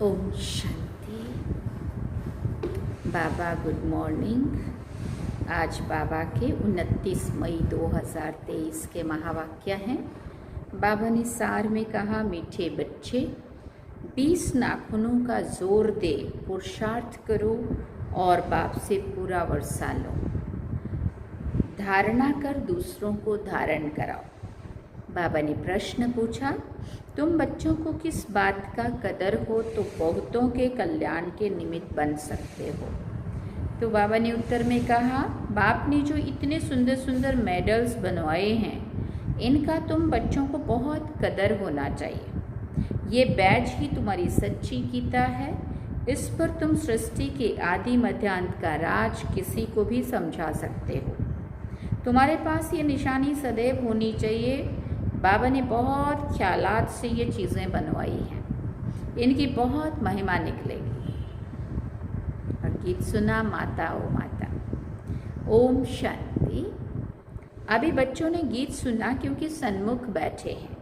ओम शांति। बाबा good morning. आज बाबा के 29 मई 2023 के महावाक्य हैं। बाबा ने सार में कहा, मीठे बच्चे 20 नाखूनों का जोर दे पुरुषार्थ करो और बाप से पूरा वर्षा लो। धारणा कर दूसरों को धारण कराओ। बाबा ने प्रश्न पूछा, तुम बच्चों को किस बात का कदर हो तो बहुतों के कल्याण के निमित्त बन सकते हो। तो बाबा ने उत्तर में कहा, बाप ने जो इतने सुंदर सुंदर मेडल्स बनवाए हैं, इनका तुम बच्चों को बहुत कदर होना चाहिए। ये बैज ही तुम्हारी सच्ची गीता है। इस पर तुम सृष्टि के आदि मध्यांत का राज किसी को भी समझा सकते हो। तुम्हारे पास ये निशानी सदैव होनी चाहिए। बाबा ने बहुत ख्यालात से ये चीज़ें बनवाई हैं, इनकी बहुत महिमा निकलेगी। और गीत सुना, माता ओ माता। ओम शांति। अभी बच्चों ने गीत सुना क्योंकि सन्मुख बैठे हैं।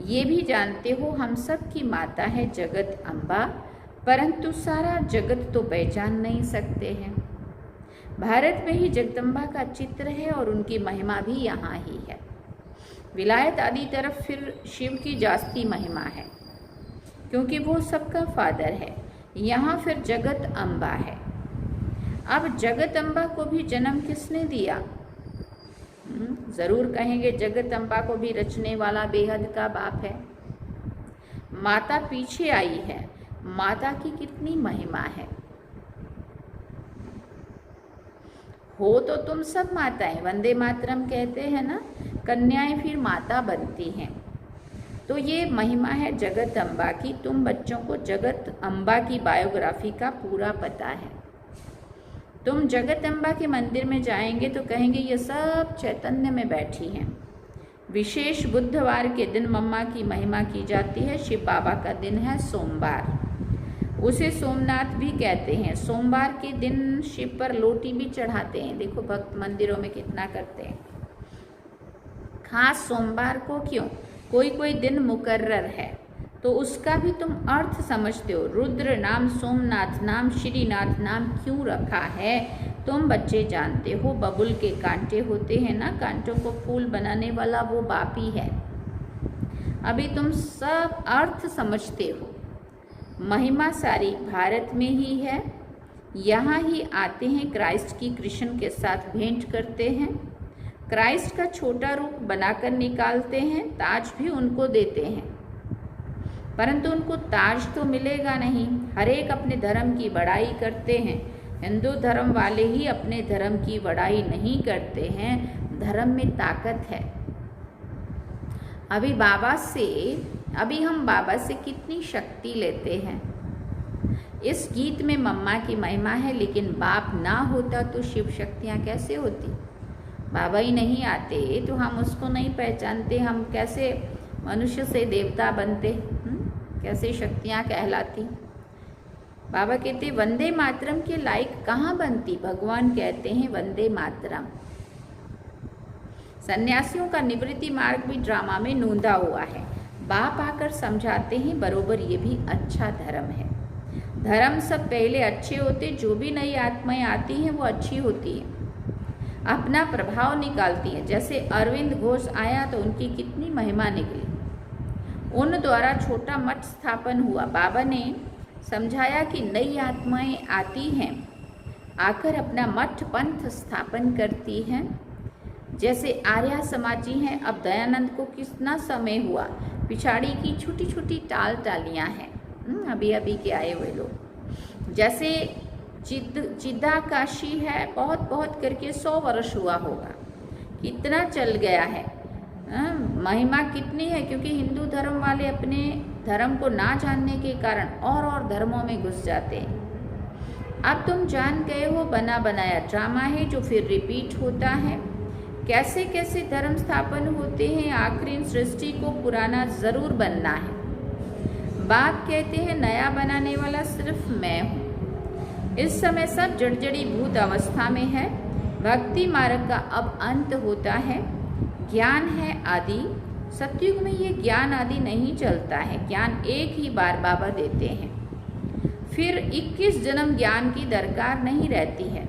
ये भी जानते हो हम सब की माता है जगत अम्बा, परंतु सारा जगत तो पहचान नहीं सकते हैं। भारत में ही जगदम्बा का चित्र है और उनकी महिमा भी यहाँ ही है। विलायत आदि तरफ फिर शिव की जास्ती महिमा है, क्योंकि वो सबका फादर है। यहाँ फिर जगत अम्बा है। अब जगत अम्बा को भी जन्म किसने दिया? जरूर कहेंगे जगत अम्बा को भी रचने वाला बेहद का बाप है। माता पीछे आई है। माता की कितनी महिमा है। हो तो तुम सब माताएं, वंदे मातरम कहते हैं ना, कन्याएं फिर माता बनती हैं। तो ये महिमा है जगत अम्बा की। तुम बच्चों को जगत अम्बा की बायोग्राफी का पूरा पता है। तुम जगत अम्बा के मंदिर में जाएंगे तो कहेंगे ये सब चैतन्य में बैठी हैं। विशेष बुधवार के दिन मम्मा की महिमा की जाती है। शिव बाबा का दिन है सोमवार, उसे सोमनाथ भी कहते हैं। सोमवार के दिन शिव पर लोटी भी चढ़ाते हैं। देखो भक्त मंदिरों में कितना करते हैं। खास सोमवार को क्यों? कोई कोई दिन मुकर्रर है तो उसका भी तुम अर्थ समझते हो। रुद्र नाम, सोमनाथ नाम, श्रीनाथ नाम क्यों रखा है तुम बच्चे जानते हो। बबुल के कांटे होते हैं ना, कांटों को फूल बनाने वाला वो बाप ही है। अभी तुम सब अर्थ समझते हो। महिमा सारी भारत में ही है। यहाँ ही आते हैं, क्राइस्ट की कृष्ण के साथ भेंट करते हैं। क्राइस्ट का छोटा रूप बनाकर निकालते हैं, ताज भी उनको देते हैं, परंतु उनको ताज तो मिलेगा नहीं। हर एक अपने धर्म की बड़ाई करते हैं। हिंदू धर्म वाले ही अपने धर्म की बड़ाई नहीं करते हैं। धर्म में ताकत है। अभी हम बाबा से कितनी शक्ति लेते हैं। इस गीत में मम्मा की महिमा है, लेकिन बाप ना होता तो शिव शक्तियाँ कैसे होती? बाबा ही नहीं आते तो हम उसको नहीं पहचानते। हम कैसे मनुष्य से देवता बनते? कैसे शक्तियाँ कहलाती? बाबा कहते वंदे मातरम के लायक कहाँ बनती? भगवान कहते हैं वंदे मातरम। सन्यासियों का निवृत्ति मार्ग भी ड्रामा में नोंदा हुआ है। बाप आकर समझाते हैं बरोबर ये भी अच्छा धर्म है। धर्म सब पहले अच्छे होते, जो भी नई आत्माएं आती हैं वो अच्छी होती हैं, अपना प्रभाव निकालती हैं। जैसे अरविंद घोष आया तो उनकी कितनी महिमा निकली। उन द्वारा छोटा मठ स्थापन हुआ। बाबा ने समझाया कि नई आत्माएं आती हैं, आकर अपना मठ पंथ स्थापन करती हैं। जैसे आर्या समाजी हैं। अब दयानंद को कितना समय हुआ, पिछाड़ी की छोटी छोटी टालियाँ हैं, अभी अभी के आए हुए लोग। जैसे चिदाकाशी है, बहुत बहुत करके 100 वर्ष हुआ होगा। कितना चल गया है। महिमा कितनी है, क्योंकि हिंदू धर्म वाले अपने धर्म को ना जानने के कारण और धर्मों में घुस जाते हैं। अब तुम जान गए हो, बना बनाया ड्रामा है जो फिर रिपीट होता है। कैसे कैसे धर्म स्थापन होते हैं। आखिरी सृष्टि को पुराना जरूर बनना है। बाप कहते हैं नया बनाने वाला सिर्फ मैं हूँ। इस समय सब जड़जड़ी भूत अवस्था में है। भक्ति मार्ग का अब अंत होता है। ज्ञान है आदि। सतयुग में ये ज्ञान आदि नहीं चलता है। ज्ञान एक ही बार बाबा देते हैं। फिर 21 जन्म ज्ञान की दरकार नहीं रहती है।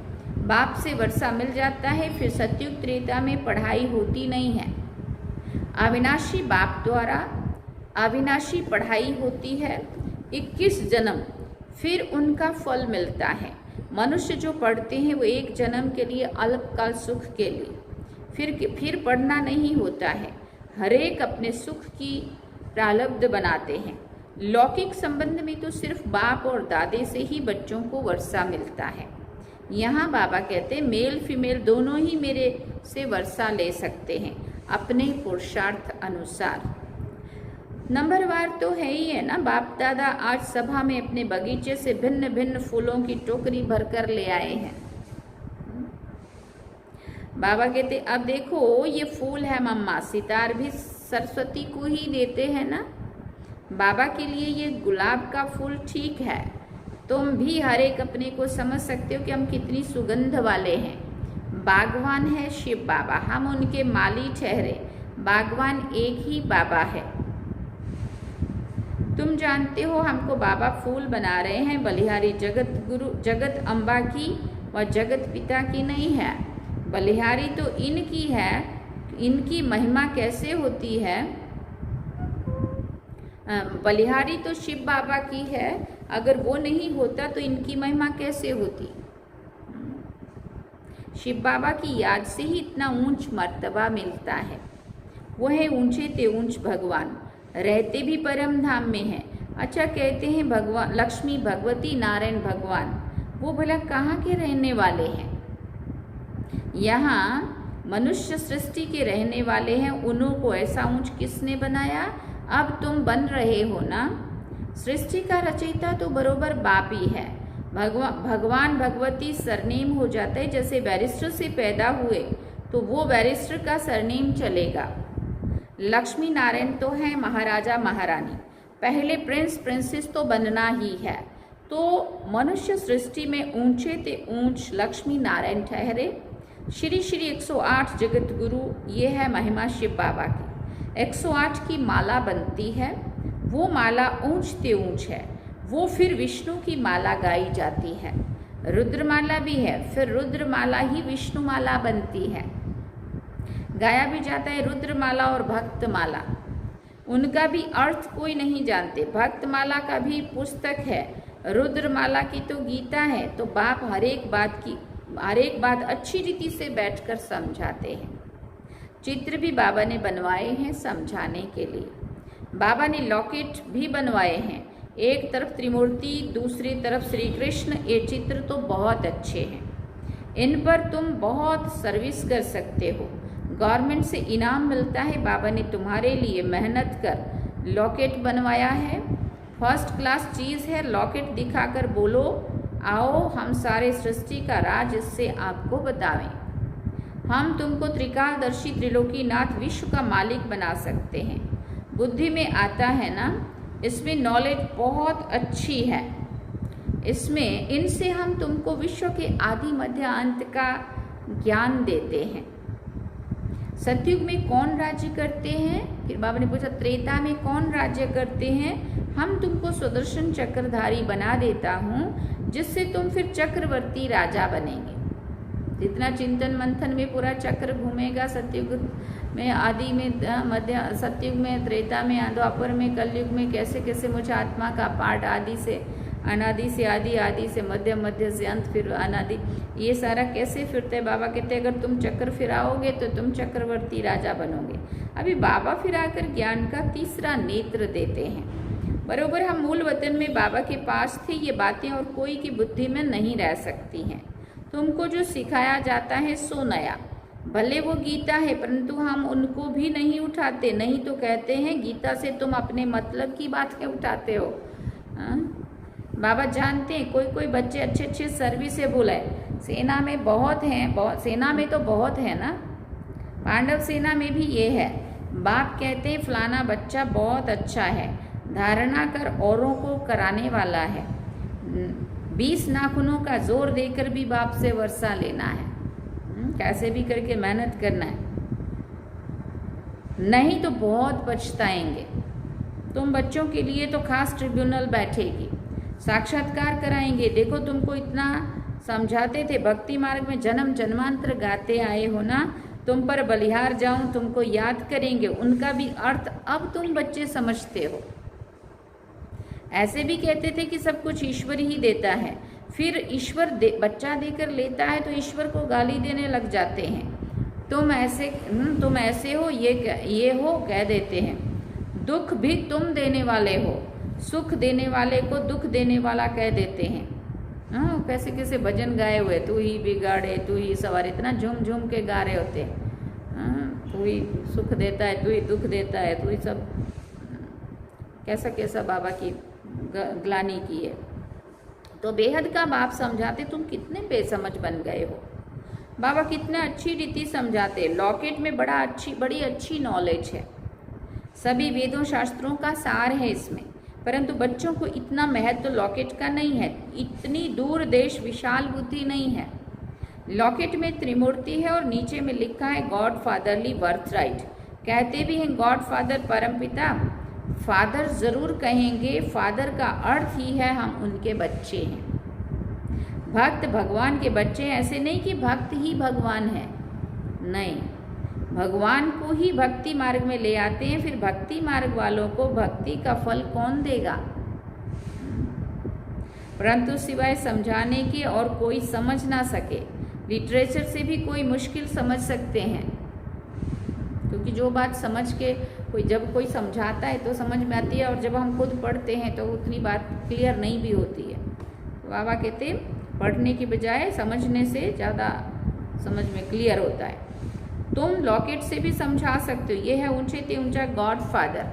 बाप से वर्षा मिल जाता है, फिर सतयुग त्रेता में पढ़ाई होती नहीं है। अविनाशी बाप द्वारा अविनाशी पढ़ाई होती है। 21 जन्म फिर उनका फल मिलता है। मनुष्य जो पढ़ते हैं वो एक जन्म के लिए, अल्पकाल सुख के लिए, फिर पढ़ना नहीं होता है। हरेक अपने सुख की प्रारब्ध बनाते हैं। लौकिक संबंध में तो सिर्फ बाप और दादे से ही बच्चों को वर्षा मिलता है। यहाँ बाबा कहते हैं मेल फीमेल दोनों ही मेरे से वर्षा ले सकते हैं अपने पुरुषार्थ अनुसार। नंबरवार तो है ही है ना। बाप दादा आज सभा में अपने बगीचे से भिन्न भिन्न फूलों की टोकरी भरकर ले आए हैं। बाबा कहते अब देखो ये फूल है मम्मा, सितार भी सरस्वती को ही देते हैं ना। बाबा के लिए ये गुलाब का फूल ठीक है। तुम भी हर एक अपने को समझ सकते हो कि हम कितनी सुगंध वाले हैं। बागवान है शिव बाबा, हम उनके माली ठहरे। बागवान एक ही बाबा है। तुम जानते हो हमको बाबा फूल बना रहे हैं। बलिहारी जगत गुरु जगत अम्बा की व जगत पिता की नहीं है। बलिहारी तो इनकी है। इनकी महिमा कैसे होती है? बलिहारी तो शिव बाबा की है। अगर वो नहीं होता तो इनकी महिमा कैसे होती? शिव बाबा की याद से ही इतना ऊंच मर्तबा मिलता है। वो है ऊंचे ते ऊंच भगवान, रहते भी परम धाम में हैं। अच्छा कहते हैं भगवान लक्ष्मी भगवती नारायण भगवान, वो भला कहाँ के रहने वाले हैं? यहाँ मनुष्य सृष्टि के रहने वाले हैं। उन्हों को ऐसा ऊंच किसने बनाया? अब तुम बन रहे हो ना। सृष्टि का रचयिता तो बरोबर बाप ही है। भगवान भगवती सरनेम हो जाता है। जैसे बैरिस्टर से पैदा हुए तो वो बैरिस्टर का सरनेम चलेगा। लक्ष्मी नारायण तो है महाराजा महारानी, पहले प्रिंस प्रिंसेस तो बनना ही है। तो मनुष्य सृष्टि में ऊंचे ते ऊंच लक्ष्मी नारायण ठहरे। श्री श्री 108 जगत गुरु, ये है महिमा शिव बाबा की। 108 की माला बनती है। वो माला ऊंच ते ऊंच है। वो फिर विष्णु की माला गाई जाती है। रुद्रमाला भी है, फिर रुद्रमाला ही विष्णु माला बनती है। गाया भी जाता है रुद्रमाला और भक्तमाला। उनका भी अर्थ कोई नहीं जानते। भक्तमाला का भी पुस्तक है, रुद्रमाला की तो गीता है। तो बाप हर एक बात अच्छी रीति से बैठकर समझाते हैं। चित्र भी बाबा ने बनवाए हैं समझाने के लिए। बाबा ने लॉकेट भी बनवाए हैं, एक तरफ त्रिमूर्ति, दूसरी तरफ श्री कृष्ण। ये चित्र तो बहुत अच्छे हैं। इन पर तुम बहुत सर्विस कर सकते हो। गवर्नमेंट से इनाम मिलता है। बाबा ने तुम्हारे लिए मेहनत कर लॉकेट बनवाया है। फर्स्ट क्लास चीज़ है। लॉकेट दिखाकर बोलो आओ हम सारे सृष्टि का राज इससे आपको बतावें। हम तुमको त्रिकालदर्शी त्रिलोकीनाथ विश्व का मालिक बना सकते हैं। बुद्धि में आता है ना। इसमें नॉलेज बहुत अच्छी है। इसमें इनसे हम तुमको विश्व के आदि मध्य अंत का ज्ञान देते हैं। सतयुग में कौन राज्य करते हैं? फिर बाबा ने पूछा त्रेता में कौन राज्य करते हैं? हम तुमको सुदर्शन चक्रधारी बना देता हूँ, जिससे तुम फिर चक्रवर्ती राजा बनेंगे। जितना चिंतन मंथन में पूरा चक्र घूमेगा, सतयुग में, आदि में, मध्य, सतयुग में, त्रेता में, द्वापर में, कलयुग में कैसे कैसे मुझे आत्मा का पाठ आदि से अनादि से आदि, आदि से मध्य, मध्य से अंत, फिर अनादि, ये सारा कैसे फिरते हैं। बाबा कहते हैं अगर तुम चक्र फिराओगे तो तुम चक्रवर्ती राजा बनोगे। अभी बाबा फिराकर ज्ञान का तीसरा नेत्र देते हैं। बरोबर हम मूल वतन में बाबा के पास थे। ये बातें और कोई की बुद्धि में नहीं रह सकती हैं। तुमको जो सिखाया जाता है सो नया, भले वो गीता है, परंतु हम उनको भी नहीं उठाते। नहीं तो कहते हैं गीता से तुम अपने मतलब की बातें उठाते हो। बाबा जानते हैं कोई कोई बच्चे अच्छे अच्छे सर्विस से बुलाए। सेना में बहुत हैं, सेना में तो बहुत है ना। पांडव सेना में भी ये है। बाप कहते हैं फलाना बच्चा बहुत अच्छा है, धारणा कर औरों को कराने वाला है। 20 नाखूनों का जोर देकर भी बाप से वर्षा लेना है। कैसे भी करके मेहनत करना है, नहीं तो बहुत पछताएंगे। तुम बच्चों के लिए तो खास ट्रिब्यूनल बैठेगी। साक्षात्कार कराएंगे। देखो तुमको इतना समझाते थे, भक्ति मार्ग में जन्म जन्मांतर गाते आए हो ना, तुम पर बलिहार जाऊं तुमको याद करेंगे, उनका भी अर्थ अब तुम बच्चे समझते हो। ऐसे भी कहते थे कि सब कुछ ईश्वर ही देता है, फिर ईश्वर बच्चा देकर लेता है तो ईश्वर को गाली देने लग जाते हैं। तुम ऐसे हो, ये हो कह देते हैं। दुख भी तुम देने वाले हो, सुख देने वाले को दुख देने वाला कह देते हैं। हाँ, कैसे कैसे भजन गाए हुए, तू ही बिगाड़े तू ही सवार, इतना झूम झूम के गा रहे होते हैं। हाँ, तू ही सुख देता है, तू ही दुख देता है, तू ही सब कैसा कैसा बाबा की ग्लानि की है। तो बेहद का बाप समझाते, तुम कितने बेसमझ बन गए हो। बाबा कितने अच्छी रीति समझाते। लॉकेट में बड़ी अच्छी नॉलेज है, सभी वेदों शास्त्रों का सार है इसमें, परंतु बच्चों को इतना महत्व लॉकेट का नहीं है, इतनी दूर देश विशाल बुद्धि नहीं है। लॉकेट में त्रिमूर्ति है और नीचे में लिखा है गॉड फादरली बर्थ राइट। कहते भी हैं गॉड फादर परमपिता, फादर जरूर कहेंगे, फादर का अर्थ ही है हम उनके बच्चे हैं। भक्त भगवान के बच्चे, ऐसे नहीं कि भक्त ही भगवान है, नहीं, भगवान को ही भक्ति मार्ग में ले आते हैं, फिर भक्ति मार्ग वालों को भक्ति का फल कौन देगा। परंतु सिवाय समझाने के और कोई समझ ना सके। लिटरेचर से भी कोई मुश्किल समझ सकते हैं, क्योंकि जो बात समझ के जब कोई समझाता है तो समझ में आती है, और जब हम खुद पढ़ते हैं तो उतनी बात क्लियर नहीं भी होती है। तो बाबा कहते पढ़ने की बजाय समझने से ज़्यादा समझ में क्लियर होता है। तुम लॉकेट से भी समझा सकते हो। ये है ऊंचे ते ऊंचा गॉड फादर।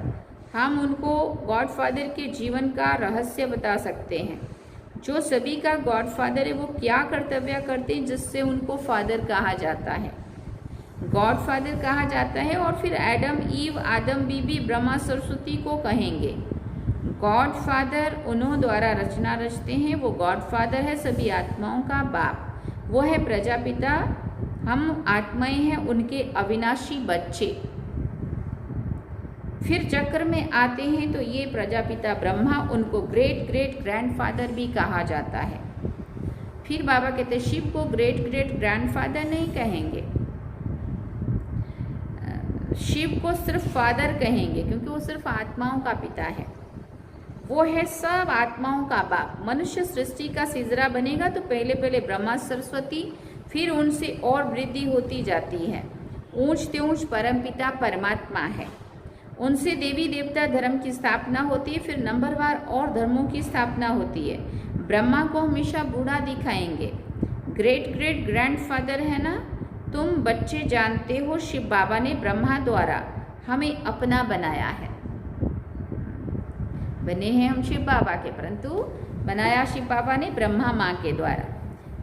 हम उनको गॉड फादर के जीवन का रहस्य बता सकते हैं। जो सभी का गॉड फादर है वो क्या कर्तव्य करते हैं जिससे उनको फादर कहा जाता है, गॉड फादर कहा जाता है। और फिर एडम ईव, आदम बीबी, ब्रह्मा सरस्वती को कहेंगे गॉड फादर। उन्हों द्वारा रचना रचते हैं, वो गॉड फादर है सभी आत्माओं का बाप, वो है प्रजापिता। हम आत्माएं हैं उनके अविनाशी बच्चे। फिर चक्र में आते हैं तो ये प्रजापिता ब्रह्मा, उनको ग्रेट ग्रेट ग्रैंडफादर भी कहा जाता है। फिर बाबा कहते शिव को ग्रेट ग्रेट ग्रैंडफादर नहीं कहेंगे, शिव को सिर्फ फादर कहेंगे, क्योंकि वो सिर्फ आत्माओं का पिता है, वो है सब आत्माओं का बाप। मनुष्य सृष्टि का सिजरा बनेगा तो पहले पहले ब्रह्मा सरस्वती, फिर उनसे और वृद्धि होती जाती है। ऊंचते ऊंच परमपिता परमात्मा है, उनसे देवी देवता धर्म की स्थापना होती है, फिर नंबरवार और धर्मों की स्थापना होती है। ब्रह्मा को हमेशा बूढ़ा दिखाएंगे, ग्रेट ग्रेट ग्रैंडफादर है ना। तुम बच्चे जानते हो शिव बाबा ने ब्रह्मा द्वारा हमें अपना बनाया है, बने हैं हम शिव बाबा के, परंतु बनाया शिव बाबा ने ब्रह्मा माँ के द्वारा,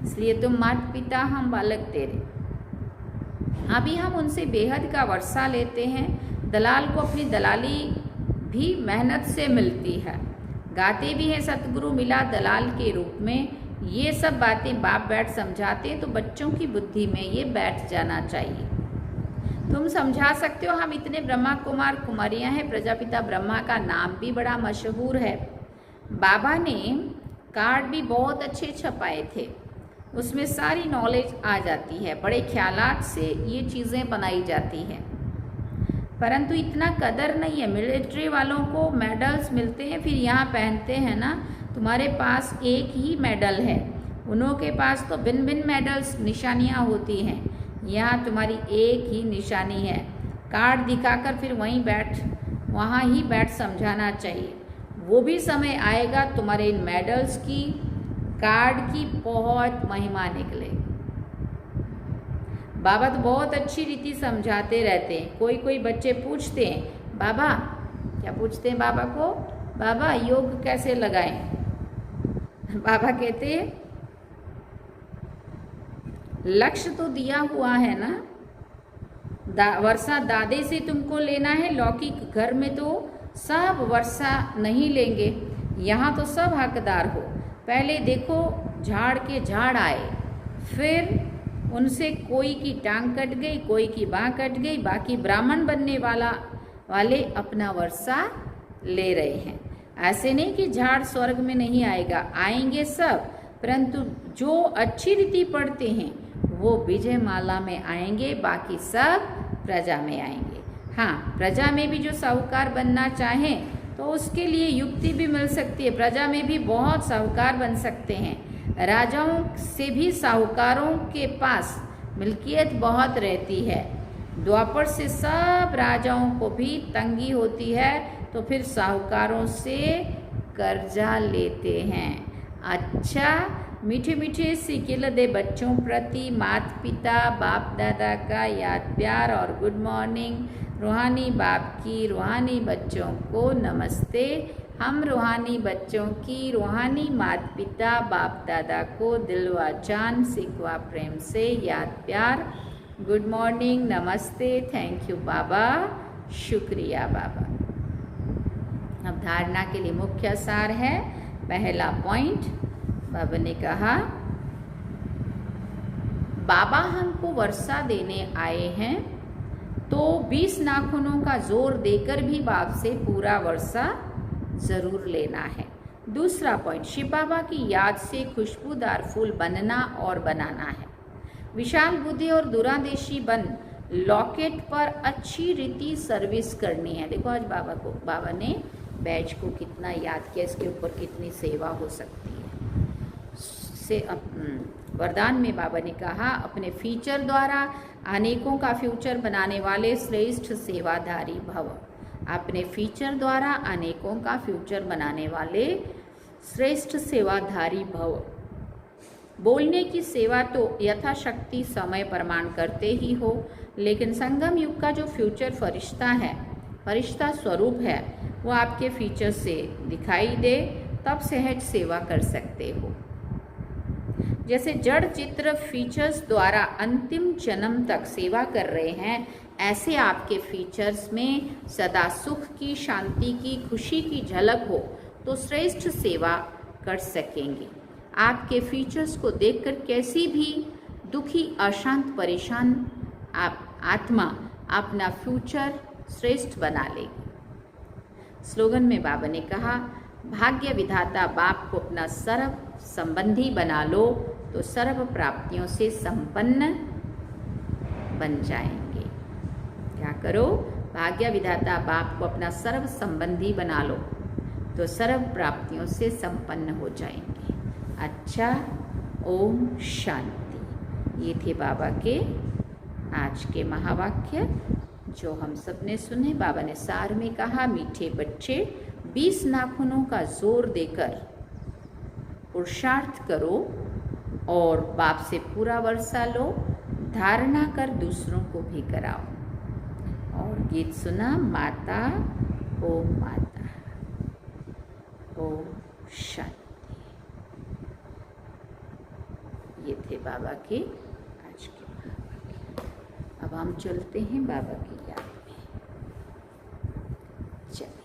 इसलिए तुम माता पिता हम बालक तेरे। अभी हम उनसे बेहद का वर्षा लेते हैं। दलाल को अपनी दलाली भी मेहनत से मिलती है। गाते भी हैं सतगुरु मिला दलाल के रूप में। ये सब बातें बाप बैठ समझाते हैं तो बच्चों की बुद्धि में ये बैठ जाना चाहिए। तुम समझा सकते हो, हम इतने ब्रह्मा कुमार कुमारियाँ हैं, प्रजापिता ब्रह्मा का नाम भी बड़ा मशहूर है। बाबा ने कार्ड भी बहुत अच्छे छपाए थे, उसमें सारी नॉलेज आ जाती है, बड़े ख्यालात से ये चीज़ें बनाई जाती हैं, परंतु इतना कदर नहीं है। मिलिट्री वालों को मेडल्स मिलते हैं, फिर यहाँ पहनते हैं ना, तुम्हारे पास एक ही मेडल है, उन्हों के पास तो भिन्न भिन्न मेडल्स निशानियाँ होती हैं, यहाँ तुम्हारी एक ही निशानी है। कार्ड दिखाकर फिर वहाँ ही बैठ समझाना चाहिए। वो भी समय आएगा तुम्हारे इन मेडल्स की, कार्ड की बहुत महिमा निकले। बाबा तो बहुत अच्छी रीति समझाते रहते हैं। कोई बच्चे पूछते हैं बाबा, क्या पूछते हैं बाबा को, बाबा योग कैसे लगाएं। बाबा कहते हैं लक्ष्य तो दिया हुआ है ना, वर्षा दादे से तुमको लेना है। लौकिक घर में तो सब वर्षा नहीं लेंगे, यहाँ तो सब हकदार हो। पहले देखो झाड़ के झाड़ आए, फिर उनसे कोई की टांग कट गई, कोई की बाँह कट गई, बाकी ब्राह्मण बनने वाले अपना वर्षा ले रहे हैं। ऐसे नहीं कि झाड़ स्वर्ग में नहीं आएगा, आएंगे सब, परंतु जो अच्छी रीति पढ़ते हैं वो विजय माला में आएंगे, बाकी सब प्रजा में आएंगे। हाँ, प्रजा में भी जो साहूकार बनना चाहें तो उसके लिए युक्ति भी मिल सकती है। प्रजा में भी बहुत साहूकार बन सकते हैं। राजाओं से भी साहूकारों के पास मिल्कियत बहुत रहती है। द्वापर से सब राजाओं को भी तंगी होती है तो फिर साहूकारों से कर्जा लेते हैं। अच्छा, मीठे मीठे सिकिल दे बच्चों प्रति माता पिता बाप दादा का याद प्यार और गुड मॉर्निंग। रूहानी बाप की रूहानी बच्चों को नमस्ते। हम रूहानी बच्चों की रूहानी माता पिता बाप दादा को दिल व जान सिकवा प्रेम से याद प्यार, गुड मॉर्निंग, नमस्ते, थैंक यू बाबा, शुक्रिया बाबा। अब धारणा के लिए मुख्य सार है। पहला पॉइंट, बाबा ने कहा बाबा हमको वर्षा देने आए हैं तो 20 नाखूनों का जोर देकर भी बाप से पूरा वर्षा जरूर लेना है। दूसरा पॉइंट, शिव बाबा की याद से खुशबूदार फूल बनना और बनाना है। विशाल बुद्धि और दूरादेशी बन लॉकेट पर अच्छी रीति सर्विस करनी है। देखो आज बाबा ने बैच को कितना याद किया, इसके ऊपर कितनी सेवा हो सकती है। वरदान में बाबा ने कहा अपने फीचर द्वारा अनेकों का फ्यूचर बनाने वाले श्रेष्ठ सेवाधारी भव। अपने फीचर द्वारा अनेकों का फ्यूचर बनाने वाले श्रेष्ठ सेवाधारी भव। बोलने की सेवा तो यथाशक्ति समय प्रमाण करते ही हो, लेकिन संगम युग का जो फ्यूचर फरिश्ता है, फरिश्ता स्वरूप है, वो आपके फीचर से दिखाई दे तब सहज सेवा कर सकते हो। जैसे जड़ चित्र फीचर्स द्वारा अंतिम जन्म तक सेवा कर रहे हैं, ऐसे आपके फीचर्स में सदा सुख की, शांति की, खुशी की झलक हो तो श्रेष्ठ सेवा कर सकेंगे। आपके फीचर्स को देखकर कैसी भी दुखी, अशांत, परेशान आत्मा अपना फ्यूचर श्रेष्ठ बना लेगी। स्लोगन में बाबा ने कहा भाग्य विधाता बाप को अपना सर्व संबंधी बना लो तो सर्व प्राप्तियों से संपन्न बन जाएंगे। क्या करो? भाग्य विधाता बाप को अपना सर्व संबंधी बना लो तो सर्व प्राप्तियों से संपन्न हो जाएंगे। अच्छा, ओम शांति। ये थे बाबा के आज के महावाक्य जो हम सब ने सुने। बाबा ने सार में कहा मीठे बच्चे 20 नाखूनों का जोर देकर पुरुषार्थ करो और बाप से पूरा वर्षा लो, धारणा कर दूसरों को भी कराओ। और गीत सुना माता ओम माता, ओम शांति। ये थे बाबा के आज के महावाक्य। अब हम चलते हैं बाबा की याद में। चलिए।